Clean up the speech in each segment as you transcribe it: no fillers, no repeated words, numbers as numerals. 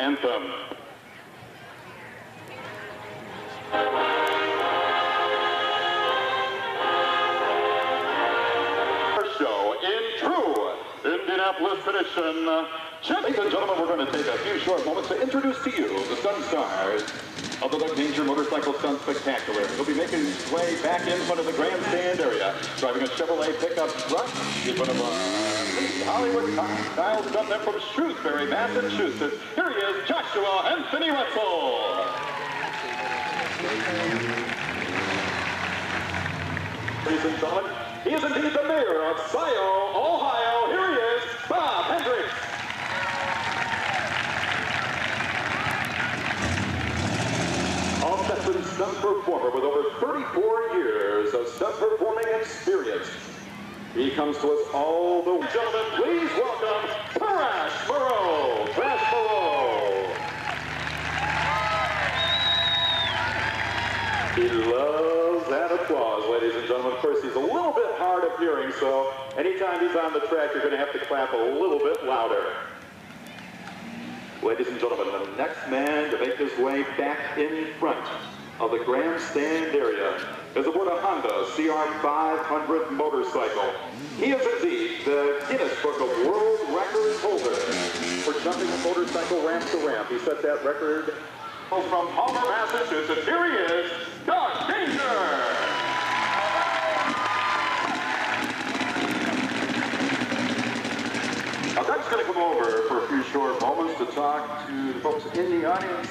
anthem. Our show in true Indianapolis tradition. Ladies and gentlemen, we're going to take a few short moments to introduce to you the stunt stars of the Doug Danger Motorcycle Stunt Spectacular. He'll be making his way back in front of the grandstand area, driving a Chevrolet pickup truck in front of a Hollywood style stuntman from Shrewsbury, Massachusetts. Here he is, Joshua Anthony Russell. Ladies and gentlemen, he is indeed the mayor of Scioto, Ohio. Here he is, Bob Hendricks. A veteran stunt performer with over 34 years of stunt performing experience. He comes to us all the way. Gentlemen, please welcome Moreau. Moreau. He loves that applause, ladies and gentlemen. Of course, he's a little bit hard of hearing, so anytime he's on the track, you're going to have to clap a little bit louder. Ladies and gentlemen, the next man to make his way back in front of the grandstand area is aboard a Honda CR500 motorcycle. He is indeed the Guinness Book of World Records holder for jumping a motorcycle ramp to ramp. He set that record from Palmer, Massachusetts. Here he is, Doug Danger. Now, Doug's going to come over for a few short moments to talk to the folks in the audience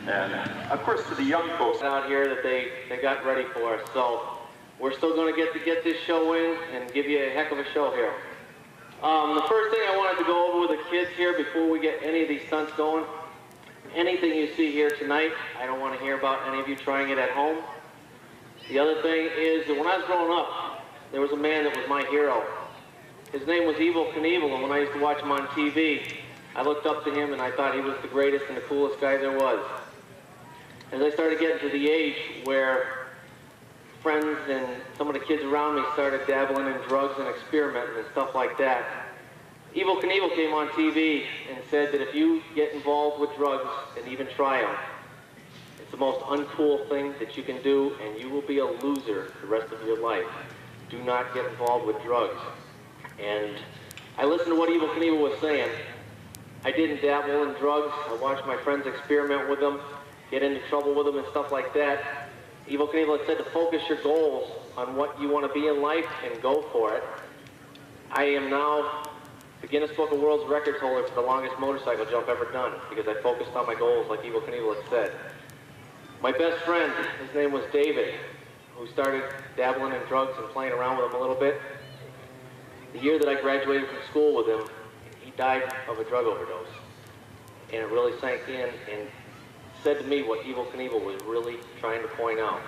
and, of course, to the young folks out here that they got ready for us. So we're still going to get this show in and give you a heck of a show here. The first thing I wanted to go over with the kids here before we get any of these stunts going, anything you see here tonight, I don't want to hear about any of you trying it at home. The other thing is that when I was growing up, there was a man that was my hero. His name was Evel Knievel, and when I used to watch him on TV, I looked up to him and I thought he was the greatest and the coolest guy there was. As I started getting to the age where friends and some of the kids around me started dabbling in drugs and experimenting and stuff like that, Evel Knievel came on TV and said that if you get involved with drugs and even try them, it's the most uncool thing that you can do, and you will be a loser the rest of your life. Do not get involved with drugs. And I listened to what Evel Knievel was saying. I didn't dabble in drugs. I watched my friends experiment with them, get into trouble with them and stuff like that. Evel Knievel had said to focus your goals on what you want to be in life and go for it. I am now the Guinness Book of World Records holder for the longest motorcycle jump ever done because I focused on my goals like Evel Knievel had said. My best friend, his name was David, who started dabbling in drugs and playing around with them a little bit. The year that I graduated from school with him, he died of a drug overdose. And it really sank in and said to me what Evel Knievel was really trying to point out,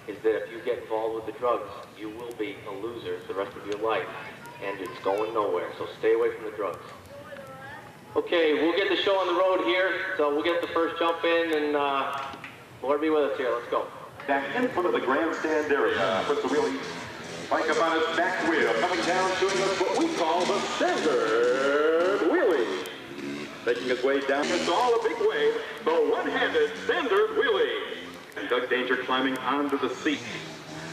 is that if you get involved with the drugs, you will be a loser the rest of your life. And it's going nowhere, so stay away from the drugs. Okay, we'll get the show on the road here, so we'll get the first jump in, and Lord be with us here. Let's go. back in front of the grandstand area. Puts the wheelie bike up on his back wheel, coming down, showing us what we call the standard wheelie. Making his way down, it's all a big wave, the one-handed standard wheelie. And Doug Danger climbing onto the seat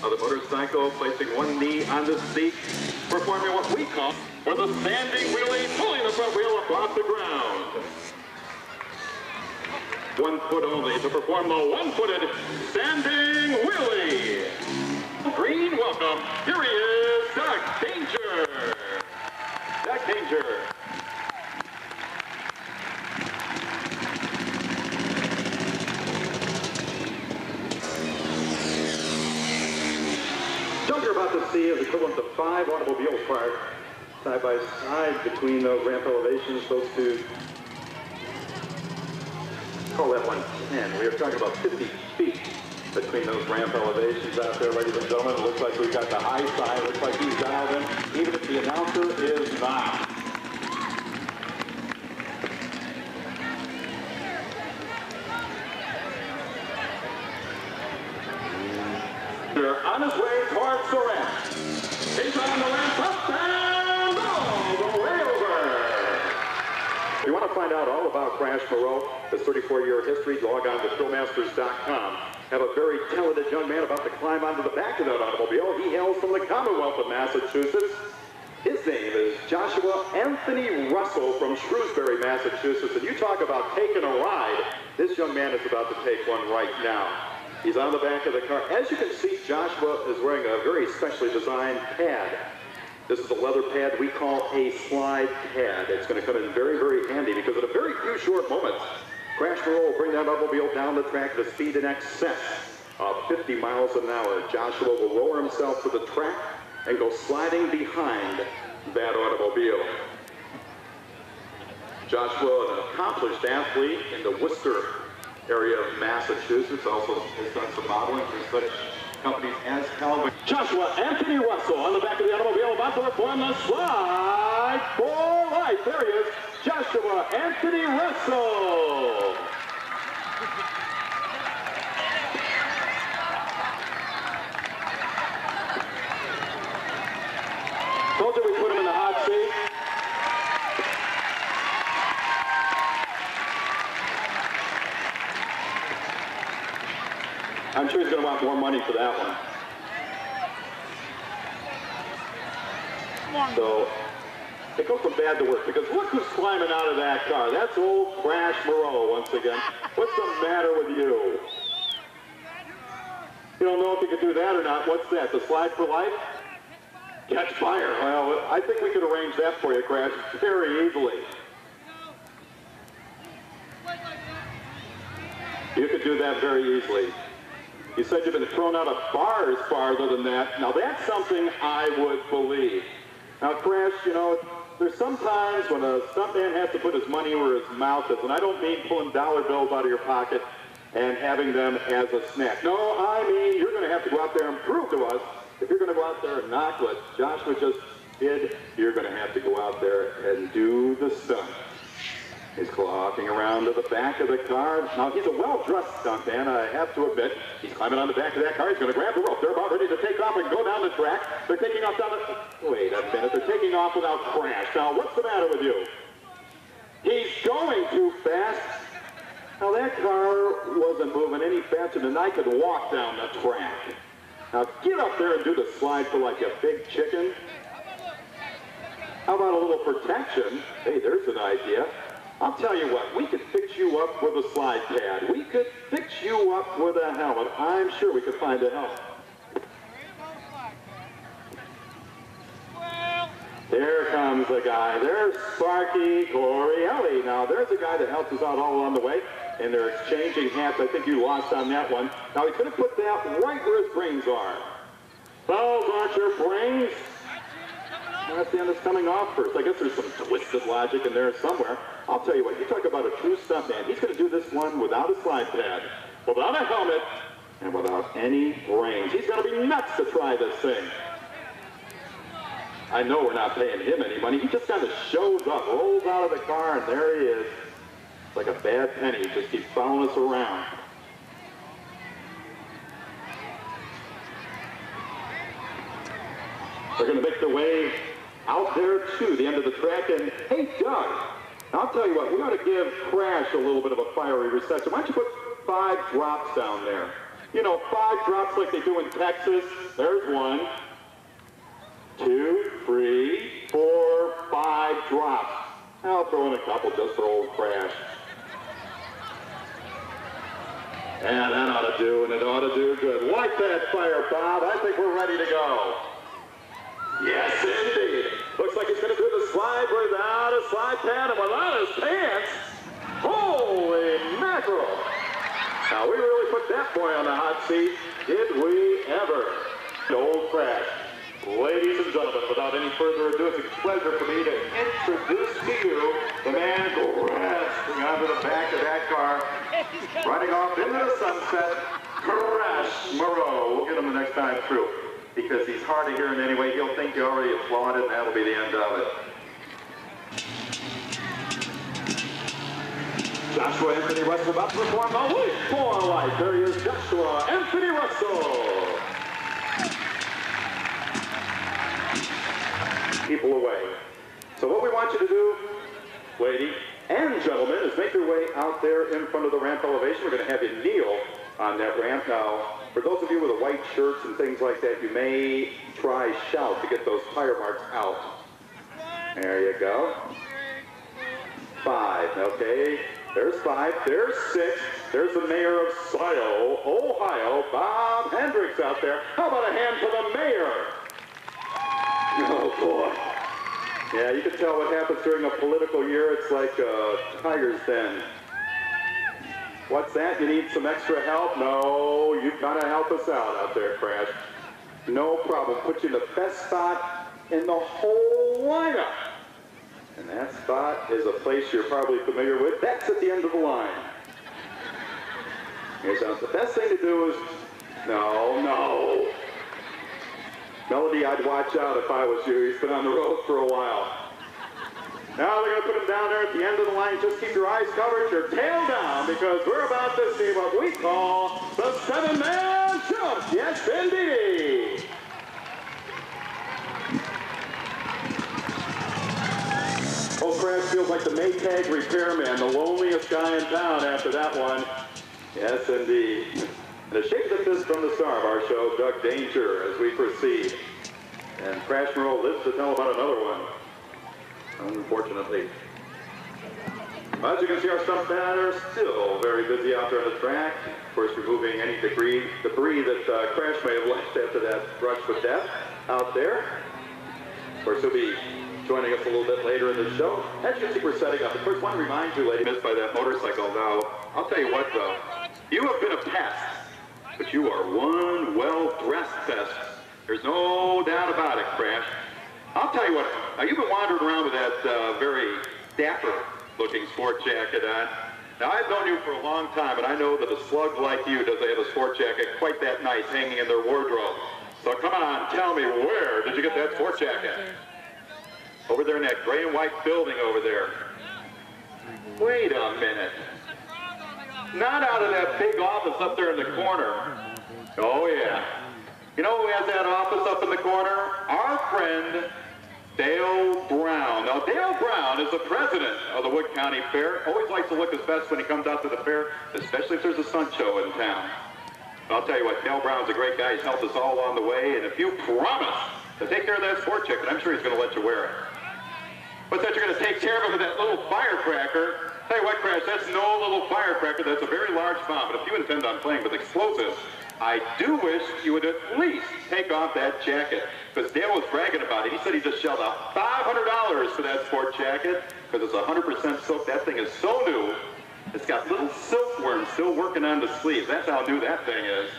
of the motorcycle, placing one knee on the seat, performing what we call for the standing wheelie, pulling the front wheel up off the ground. 1 foot only to perform the one-footed standing wheelie. Green, welcome. Here he is, Doug Danger. Doug Danger. Jump you're about to see is equivalent to 5 automobiles parked side by side between those ramp elevations. Those two, call that 110. We are talking about 50 feet between those ramp elevations out there, ladies and gentlemen. It looks like we've got the high side. Looks like he's dialed in, even if the announcer is not. On his way towards the ramp. He's on the ramp, up and all the way over. If you want to find out all about Crash Moreau, his 34-year history, log on to thrillmasters.com. Have a very talented young man about to climb onto the back of that automobile. He hails from the Commonwealth of Massachusetts. His name is Joshua Anthony Russell from Shrewsbury, Massachusetts. And you talk about taking a ride, this young man is about to take one right now. He's on the back of the car. As you can see, Joshua is wearing a very specially designed pad. This is a leather pad we call a slide pad. It's going to come in very, very handy because in a very few short moments, Crash Moreau will bring that automobile down the track at a speed in excess of 50 miles an hour. Joshua will lower himself to the track and go sliding behind that automobile. Joshua, an accomplished athlete in the Worcester area of Massachusetts, also has done some modeling for such companies as Calvin. Joshua Anthony Russell on the back of the automobile about to perform the slide for life. There he is, Joshua Anthony Russell. Told you we put him in the hot seat. I'm sure he's going to want more money for that one. So, they go from bad to worse, because look who's climbing out of that car. That's old Crash Moreau once again. What's the matter with you? You don't know if you can do that or not. What's that, the slide for life? Catch fire. Well, I think we could arrange that for you, Crash, very easily. You could do that very easily. You said you've been thrown out of bars farther than that. Now, that's something I would believe. Now, Crash, you know, there's sometimes when a stuntman has to put his money where his mouth is, and I don't mean pulling dollar bills out of your pocket and having them as a snack. No, I mean you're going to have to go out there and prove to us, if you're going to go out there and knock what Joshua just did, you're going to have to go out there and do the stunt. He's clocking around to the back of the car. Now, he's a well-dressed stuntman, I have to admit. He's climbing on the back of that car. He's going to grab the rope. They're about ready to take off and go down the track. They're taking off down the... Wait a minute. They're taking off without Crash. Now, what's the matter with you? He's going too fast. Now, that car wasn't moving any faster than I could walk down the track. Now, get up there and do the slide for like a big chicken. How about a little protection? Hey, there's an idea. I'll tell you what, we could fix you up with a slide pad. We could fix you up with a helmet. I'm sure we could find a helmet. There comes a guy. There's Sparky Corielli. Now, there's a guy that helps us out all along the way, and they're exchanging hats. I think you lost on that one. Now, he's going to put that right where his brains are. Those aren't your brains. That's the end that's coming off first. I guess there's some twisted logic in there somewhere. I'll tell you what, you talk about a true stuntman. He's going to do this one without a slide pad, without a helmet, and without any brains. He's going to be nuts to try this thing. I know we're not paying him any money. He just kind of shows up, rolls out of the car, and there he is. It's like a bad penny. He just keeps following us around. They're going to make their way out there to the end of the track. And hey, Doug, I'll tell you what, we ought to give Crash a little bit of a fiery reception. Why don't you put 5 drops down there? You know, 5 drops like they do in Texas. There's 1, 2, 3, 4, 5 drops. I'll throw in a couple just for old Crash. And that ought to do, and it ought to do good. Like that fire, Bob. I think we're ready to go. Yes, indeed. Looks like he's going to do the slide without a slide pad and without his pants. Holy mackerel. Now, we really put that boy on the hot seat. Did we ever? Old Crash. Ladies and gentlemen, without any further ado, it's a pleasure for me to introduce to you the man grasping onto the back of that car, riding off into the sunset, Crash Moreau. We'll get him the next time through, because he's hard of hearing anyway. He'll think you already applauded, and that'll be the end of it. Joshua Anthony Russell about to perform the leap for life. There he is, Joshua Anthony Russell. People away. So what we want you to do, lady, and gentlemen, as make your way out there in front of the ramp elevation, we're going to have you kneel on that ramp. Now, for those of you with the white shirts and things like that, you may try shout to get those tire marks out. There you go. 5, okay. There's 5, there's 6. There's the mayor of Scioto, Ohio, Bob Hendricks out there. How about a hand for the mayor? Oh, boy. Yeah, you can tell what happens during a political year. It's like a tiger's den. What's that? You need some extra help? No, you've got to help us out there, Crash. No problem. Put you in the best spot in the whole lineup. And that spot is a place you're probably familiar with. That's at the end of the line. Here's how the best thing to do is, no. Melody, I'd watch out if I was you. He's been on the road for a while. Now they're going to put him down there at the end of the line. Just keep your eyes covered, your tail down, because we're about to see what we call the 7-man jump. Yes, indeed. Old Crash feels like the Maytag repairman, the loneliest guy in town after that one. Yes, indeed. And a shake of the fist from the star of our show, Doug Danger, as we proceed. And Crash Moreau lives to tell about another one, unfortunately. As you can see, our stunt men are still very busy out there on the track. Of course, removing any debris that Crash may have left after that brush with death out there. Of course, he'll be joining us a little bit later in the show. As you can see, we're setting up. Of course, I want to remind you, ladies, missed by that motorcycle. Now, I'll tell you what, though. You have been a pest, but you are one well-dressed pest. There's no doubt about it, Crash. I'll tell you what, you've been wandering around with that very dapper-looking sport jacket on. Now, I've known you for a long time, and I know that a slug like you doesn't have a sport jacket quite that nice hanging in their wardrobe. So come on, tell me, where did you get that sport jacket? Over there in that gray and white building over there. Wait a minute. Not out of that big office up there in the corner. Oh, yeah. You know who has that office up in the corner? Our friend, Dale Brown. Now, Dale Brown is the president of the Wood County Fair. Always likes to look his best when he comes out to the fair, especially if there's a stunt show in town. I'll tell you what, Dale Brown's a great guy. He's helped us all along the way, and if you promise to take care of that sport jacket, I'm sure he's going to let you wear it. What's that, you're going to take care of it with that little firecracker? Tell you what, Crash, that's no little firecracker. That's a very large bomb. But if you intend on playing with explosives, I do wish you would at least take off that jacket. Because Dale was bragging about it. He said he just shelled out $500 for that sport jacket because it's 100% silk. That thing is so new. It's got little silkworms still working on the sleeves. That's how new that thing is.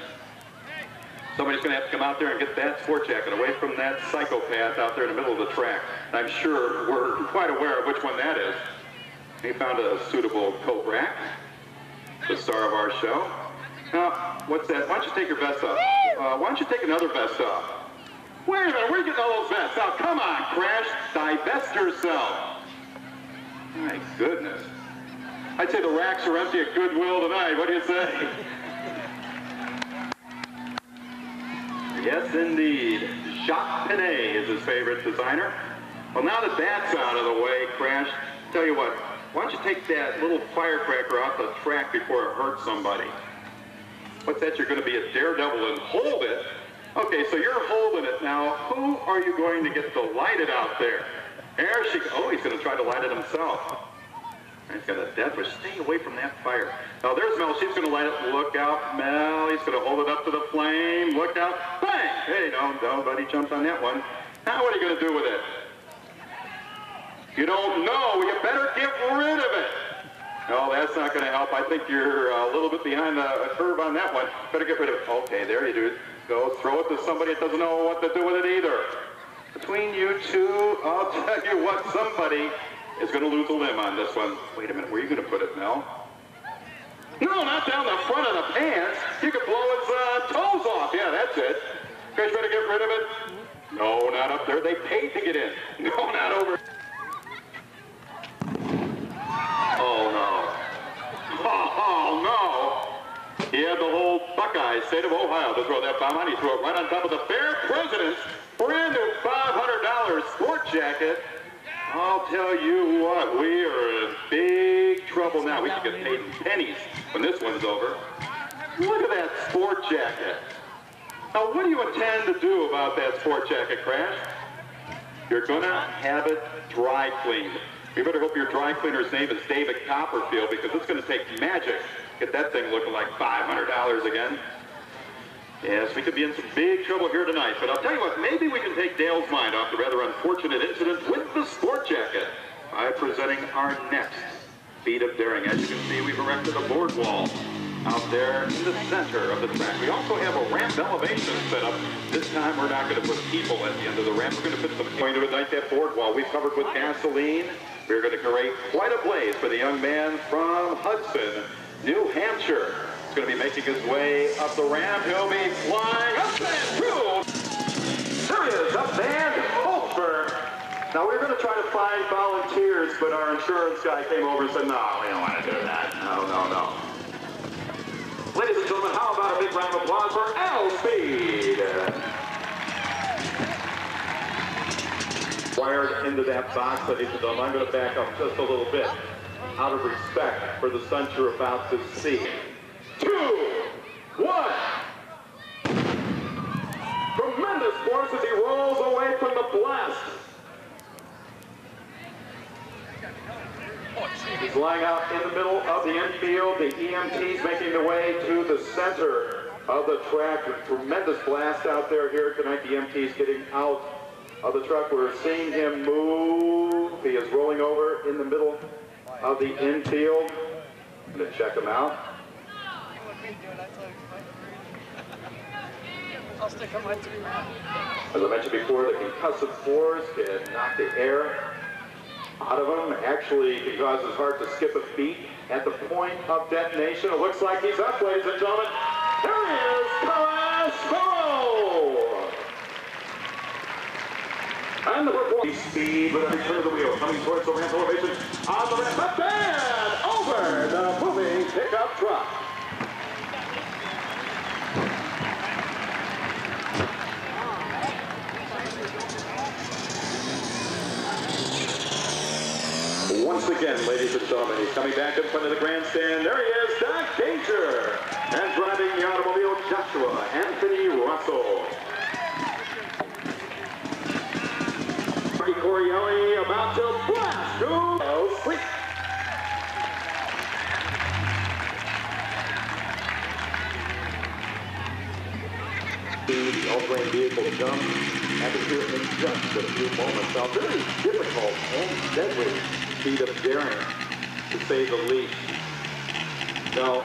Somebody's going to have to come out there and get that sport jacket away from that psychopath out there in the middle of the track. I'm sure we're quite aware of which one that is. He found a suitable coat rack, the star of our show. Now, what's that? Why don't you take your vest off? Why don't you take another vest off? Wait a minute, where are you getting all those vests? Now, come on, Crash, divest yourself. My goodness. I'd say the racks are empty at Goodwill tonight. What do you say? Yes, indeed. Jacques Pinay is his favorite designer. Well, now that that's out of the way, Crash, tell you what, why don't you take that little firecracker off the track before it hurts somebody? What's that? You're going to be a daredevil and hold it? Okay, so you're holding it now. Who are you going to get to light it out there? There she goes. Oh, he's going to try to light it himself. He's got a death wish. Stay away from that fire. Now, there's Mel. She's going to light it. Look out, Mel. He's going to hold it up to the flame. Look out. Bang! Hey, no, nobody jumped on that one. Now, what are you going to do with it? You don't know. You better get rid of it. No, that's not going to help. I think you're a little bit behind the curve on that one. Better get rid of it. Okay, there you do. Go throw it to somebody that doesn't know what to do with it either. Between you two, I'll tell you what, somebody is going to lose a limb on this one. Wait a minute, where are you going to put it, Mel? No, not down the front of the pants. You could blow his toes off. Yeah, that's it. You guys better get rid of it. No, not up there. They paid to get in. No, not over. Oh, no. Oh, no. He had the whole Buckeye state of Ohio to throw that bomb on. He threw it right on top of the fair president's brand new $500 sport jacket. I'll tell you what, we are in big trouble now. We could get paid in pennies when this one's over. Look at that sport jacket. Now, what do you intend to do about that sport jacket, Crash? You're gonna have it dry cleaned. You better hope your dry cleaner's name is David Copperfield, because it's gonna take magic to get that thing looking like $500 again. Yes, we could be in some big trouble here tonight, but I'll tell you what, maybe we can take Dale's mind off the rather unfortunate incident with the sport jacket by presenting our next feat of daring. As you can see, we've erected a board wall out there in the center of the track. We also have a ramp elevation set up. This time we're not going to put people at the end of the ramp. We're going to put some going to ignite that board wall. We've covered with gasoline. We're going to create quite a blaze for the young man from Hudson, New Hampshire. He's going to be making his way up the ramp. He'll be flying up and through. There he is, up and over. Now, we were going to try to find volunteers, but our insurance guy came over and said, no, we don't want to do that. No. Ladies and gentlemen, how about a big round of applause for L-Speed? Wired into that box, ladies and gentlemen. I'm going to back up just a little bit out of respect for the stunt you're about to see. 2, 1. Tremendous force as he rolls away from the blast. He's lying out in the middle of the infield. The EMT's making their way to the center of the track. A tremendous blast out there here tonight. The EMT's getting out of the truck. We're seeing him move. He is rolling over in the middle of the infield. I'm going to check him out. I'll stick on my 3 round. As I mentioned before, the concussive force can knock the air out of him. Actually, can cause his heart to skip a beat at the point of detonation. It looks like he's up, ladies and gentlemen. There he is, Moreau! And the performance speed with every turn of the wheel, coming towards the ramp elevation. On the ramp, up and over the moving pickup truck. Once again, ladies and gentlemen, he's coming back in front of the grandstand. There he is, Doc Danger. And driving the automobile, Joshua Anthony Russell. Ricky Corielli about to blast to sleep. The all-terrain vehicle jump happens here in just a few moments. Now, very difficult and deadly feat of daring, to say the least. Now,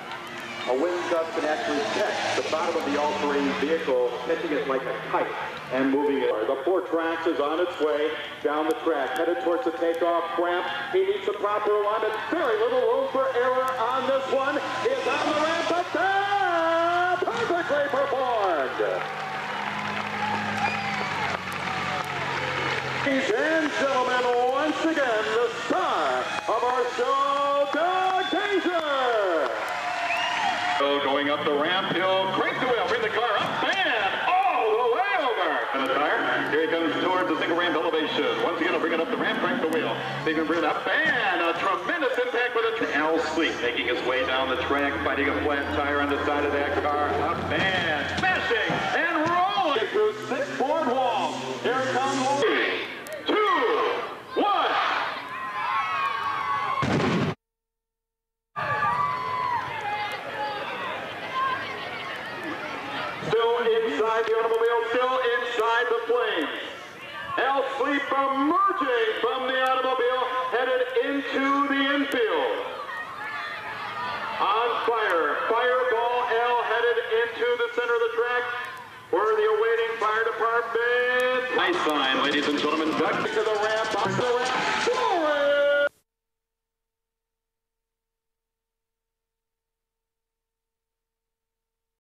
a wind gust can actually catch the bottom of the all-terrain vehicle, catching it like a kite and moving it. The 4 tracks is on its way down the track, headed towards the takeoff ramp. He needs the proper alignment. Very little room for error on this one. He is on the ramp up there. Perfectly performed. Ladies and gentlemen, once again, the star of our show, Doc Danger. So going up the ramp, he'll crank the wheel, bring the car up, and all the way over. And the tire, here he comes towards the single ramp elevation. Once again, he'll bring it up the ramp, crank the wheel. They can bring it up, and a tremendous impact with a Al Sleep making his way down the track, fighting a flat tire on the side of that car, up and smashing and rolling through 6 board walls. Here it comes. 3, 2, 1. Still inside the automobile, still inside the flames. Al Sleep emerging from the automobile, headed into the infield. On fire, fireball Al headed into the center of the track, where the awaiting fire department. Nice sign, ladies and gentlemen. Back to the ramp.